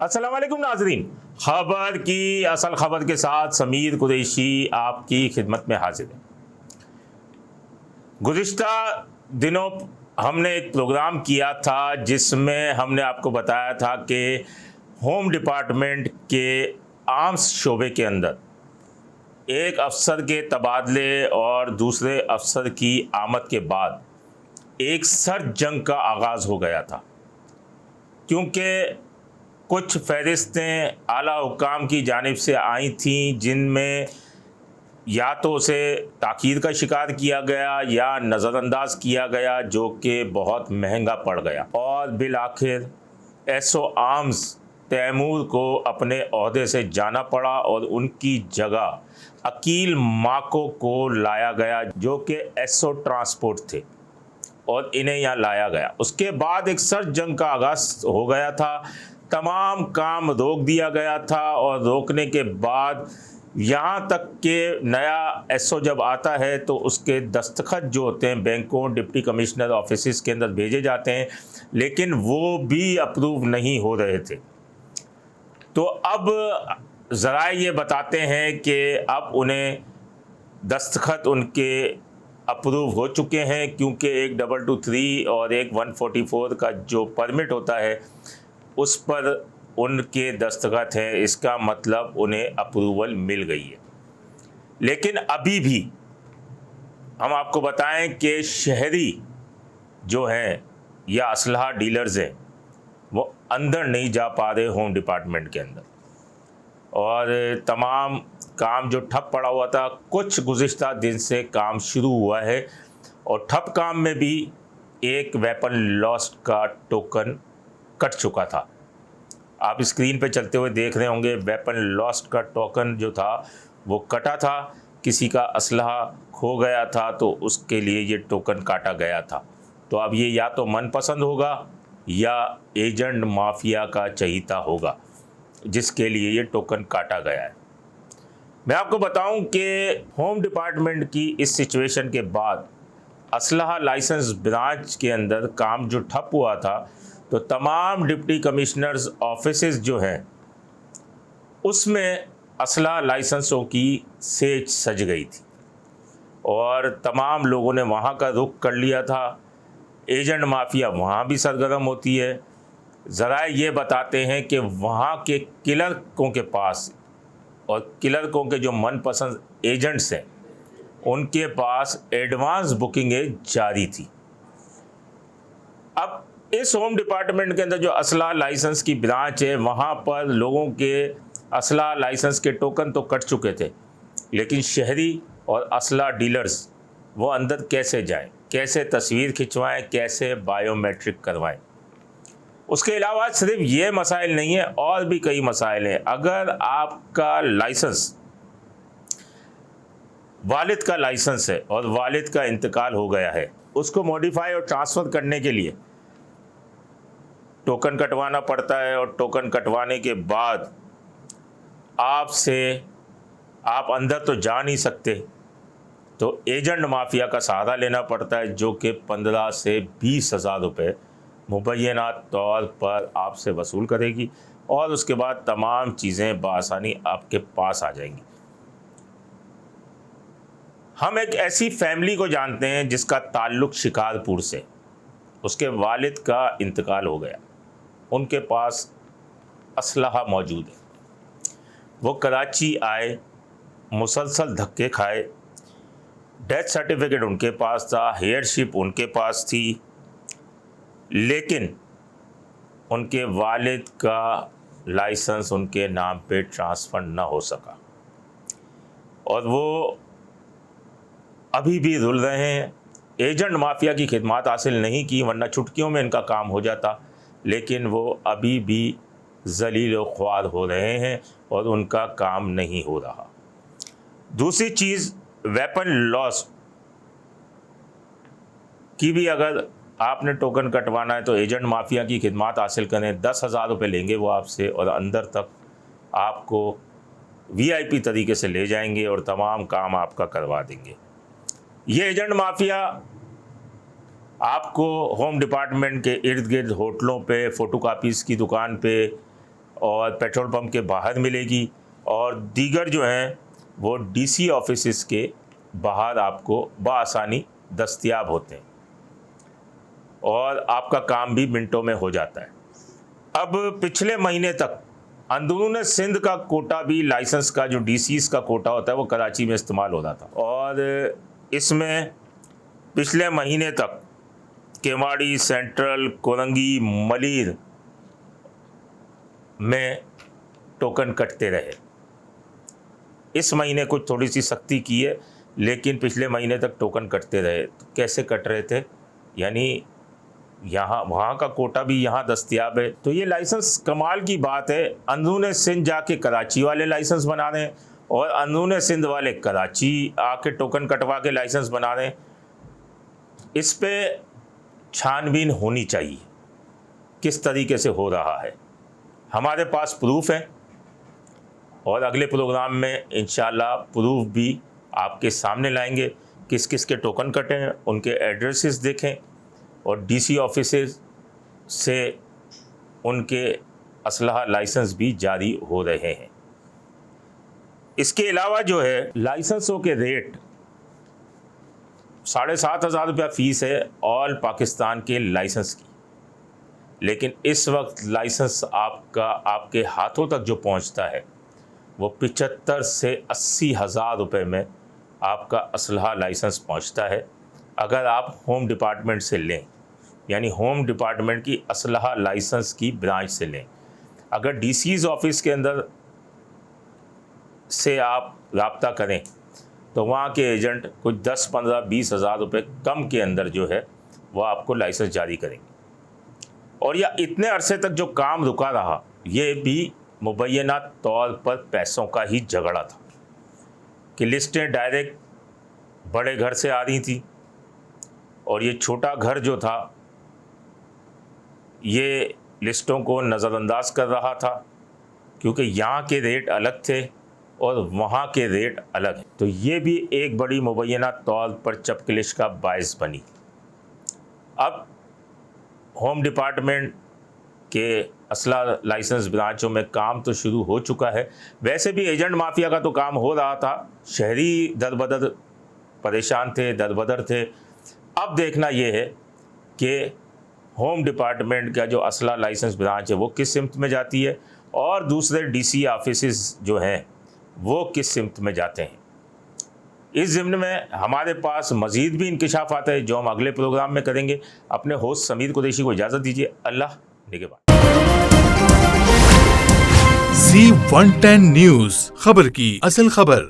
अस्सलाम वालेकुम नाजरीन, खबर की असल खबर के साथ समीर कुरैशी आपकी खिदमत में हाजिर है। गुज़िश्ता दिनों हमने एक प्रोग्राम किया था जिसमें हमने आपको बताया था कि होम डिपार्टमेंट के आर्म्स शोबे के अंदर एक अफसर के तबादले और दूसरे अफसर की आमद के बाद एक सर्द जंग का आगाज़ हो गया था, क्योंकि कुछ फहरिस्तें आला हुक्काम की जानिब से आई थीं जिनमें या तो उसे ताक़ीद का शिकार किया गया या नज़रअंदाज किया गया, जो कि बहुत महंगा पड़ गया और बिल आखिर एसओ आर्म्स तैमूर को अपने ओहदे से जाना पड़ा और उनकी जगह अकील माको को लाया गया, जो कि एसओ ट्रांसपोर्ट थे और इन्हें यहाँ लाया गया। उसके बाद एक सर्द जंग का आगाज़ हो गया था, तमाम काम रोक दिया गया था और रोकने के बाद यहाँ तक कि नया एसओ जब आता है तो उसके दस्तखत जो होते हैं बैंकों, डिप्टी कमिश्नर ऑफिस के अंदर भेजे जाते हैं, लेकिन वो भी अप्रूव नहीं हो रहे थे। तो अब ज़राए ये बताते हैं कि अब उन्हें दस्तखत उनके अप्रूव हो चुके हैं, क्योंकि एक 223 और एक 144 का जो परमिट होता है उस पर उनके दस्तखत हैं। इसका मतलब उन्हें अप्रूवल मिल गई है। लेकिन अभी भी हम आपको बताएं कि शहरी जो हैं या असलहा डीलर्स हैं वो अंदर नहीं जा पा रहे होम डिपार्टमेंट के अंदर, और तमाम काम जो ठप पड़ा हुआ था, कुछ गुज़िश्ता दिन से काम शुरू हुआ है और ठप काम में भी एक वेपन लॉस्ट का टोकन कट चुका था। आप स्क्रीन पे चलते हुए देख रहे होंगे, वेपन लॉस्ट का टोकन जो था वो कटा था, किसी का असलहा खो गया था तो उसके लिए ये टोकन काटा गया था। तो अब ये या तो मनपसंद होगा या एजेंट माफिया का चहीता होगा जिसके लिए ये टोकन काटा गया है। मैं आपको बताऊं कि होम डिपार्टमेंट की इस सिचुएशन के बाद असलहा लाइसेंस ब्रांच के अंदर काम जो ठप हुआ था, तो तमाम डिप्टी कमिश्नर्स ऑफिसेज जो हैं उसमें असलहा लाइसेंसों की सेज सज गई थी और तमाम लोगों ने वहाँ का रुख कर लिया था। एजेंट माफिया वहाँ भी सरगर्म होती है। ज़राए ये बताते हैं कि वहाँ के क्लर्कों के पास और क्लर्कों के जो मनपसंद एजेंट्स हैं उनके पास एडवांस बुकिंगें जारी थी। अब इस होम डिपार्टमेंट के अंदर जो असलहा लाइसेंस की ब्रांच है, वहाँ पर लोगों के असलहा लाइसेंस के टोकन तो कट चुके थे, लेकिन शहरी और असलहा डीलर्स वो अंदर कैसे जाएं, कैसे तस्वीर खिंचवाएं, कैसे बायोमेट्रिक करवाएं। उसके अलावा सिर्फ ये मसाइल नहीं है, और भी कई मसाइल हैं। अगर आपका लाइसेंस वालिद का लाइसेंस है और वालिद का इंतकाल हो गया है, उसको मॉडिफाई और ट्रांसफ़र करने के लिए टोकन कटवाना पड़ता है और टोकन कटवाने के बाद आप अंदर तो जा नहीं सकते, तो एजेंट माफिया का सहारा लेना पड़ता है, जो कि 15 से 20 हज़ार रुपये मुबैना तौर पर आपसे वसूल करेगी और उसके बाद तमाम चीज़ें बआसानी आपके पास आ जाएंगी। हम एक ऐसी फैमिली को जानते हैं जिसका ताल्लुक़ शिकारपुर से, उसके वालिद का इंतकाल हो गया, उनके पास असलहा मौजूद है। वो कराची आए, मुसलसल धक्के खाए, डेथ सर्टिफिकेट उनके पास था, हेयरशिप उनके पास थी, लेकिन उनके वालिद का लाइसेंस उनके नाम पे ट्रांसफ़र ना हो सका और वो अभी भी रुल रहे हैं। एजेंट माफिया की खिदमत हासिल नहीं की, वरना चुटकियों में इनका काम हो जाता, लेकिन वो अभी भी ज़लील व ख्वार हो रहे हैं और उनका काम नहीं हो रहा। दूसरी चीज़, वेपन लॉस की भी अगर आपने टोकन कटवाना है तो एजेंट माफिया की खिदमत हासिल करें। 10,000 रुपये लेंगे वो आपसे और अंदर तक आपको वीआईपी तरीके से ले जाएंगे और तमाम काम आपका करवा देंगे। ये एजेंट माफिया आपको होम डिपार्टमेंट के इर्द गिर्द होटलों पे, फ़ोटोकॉपीज़ की दुकान पे और पेट्रोल पंप के बाहर मिलेगी, और दीगर जो हैं वो डीसी ऑफिस के बाहर आपको बआसानी दस्तयाब होते हैं और आपका काम भी मिनटों में हो जाता है। अब पिछले महीने तक अंदरून सिंध का कोटा भी, लाइसेंस का जो डीसीज का कोटा होता है, वो कराची में इस्तेमाल हो रहा था, और इसमें पिछले महीने तक केवाड़ी, सेंट्रल, कोरंगी, मलीर में टोकन कटते रहे। इस महीने कुछ थोड़ी सी सख्ती की है, लेकिन पिछले महीने तक टोकन कटते रहे। तो कैसे कट रहे थे? यानी यहाँ वहाँ का कोटा भी यहाँ दस्तयाब है। तो ये लाइसेंस कमाल की बात है, अंदरून सिंध जाके कराची वाले लाइसेंस बना रहे हैं और अंदरून सिंध वाले कराची आके टोकन कटवा के लाइसेंस बना रहे हैं। इस पे छानबीन होनी चाहिए किस तरीके से हो रहा है। हमारे पास प्रूफ है और अगले प्रोग्राम में इंशाल्लाह प्रूफ भी आपके सामने लाएंगे। किस किस के टोकन कटे हैं, उनके एड्रेसेस देखें, और डीसी ऑफिसेज से उनके असलहा लाइसेंस भी जारी हो रहे हैं। इसके अलावा जो है लाइसेंसों के रेट 7,500 रुपया फ़ीस है ऑल पाकिस्तान के लाइसेंस की, लेकिन इस वक्त लाइसेंस आपके हाथों तक जो पहुंचता है वो 75 से 80 हज़ार रुपये में आपका असलहा लाइसेंस पहुंचता है, अगर आप होम डिपार्टमेंट से लें, यानी होम डिपार्टमेंट की असलहा लाइसेंस की ब्रांच से लें। अगर डीसीज ऑफिस के अंदर से आप राब्ता करें तो वहाँ के एजेंट कुछ 10, 15, 20 हज़ार रुपये कम के अंदर जो है वो आपको लाइसेंस जारी करेंगे। और यह इतने अरसे तक जो काम रुका रहा, ये भी मुबैना तौर पर पैसों का ही झगड़ा था कि लिस्टें डायरेक्ट बड़े घर से आ रही थी और ये छोटा घर जो था ये लिस्टों को नज़रअंदाज कर रहा था, क्योंकि यहाँ के रेट अलग थे और वहाँ के रेट अलग हैं। तो ये भी एक बड़ी मुबैना तौर पर चपकलिश का बायस बनी। अब होम डिपार्टमेंट के असला लाइसेंस ब्रांचों में काम तो शुरू हो चुका है। वैसे भी एजेंट माफिया का तो काम हो रहा था, शहरी दरबदर परेशान थे, दरबदर थे। अब देखना ये है कि होम डिपार्टमेंट का जो असला लाइसेंस ब्रांच है वो किस सिमत में जाती है और दूसरे डीसी ऑफिसेस जो हैं वो किस सिमत में जाते हैं। इस ज़िम्न में हमारे पास मज़ीद भी इंकिशाफ़ात है जो हम अगले प्रोग्राम में करेंगे। अपने होस्ट समीर कुरैशी को इजाज़त दीजिए। अल्लाह निगहबान। Z110 न्यूज़, खबर की असल खबर।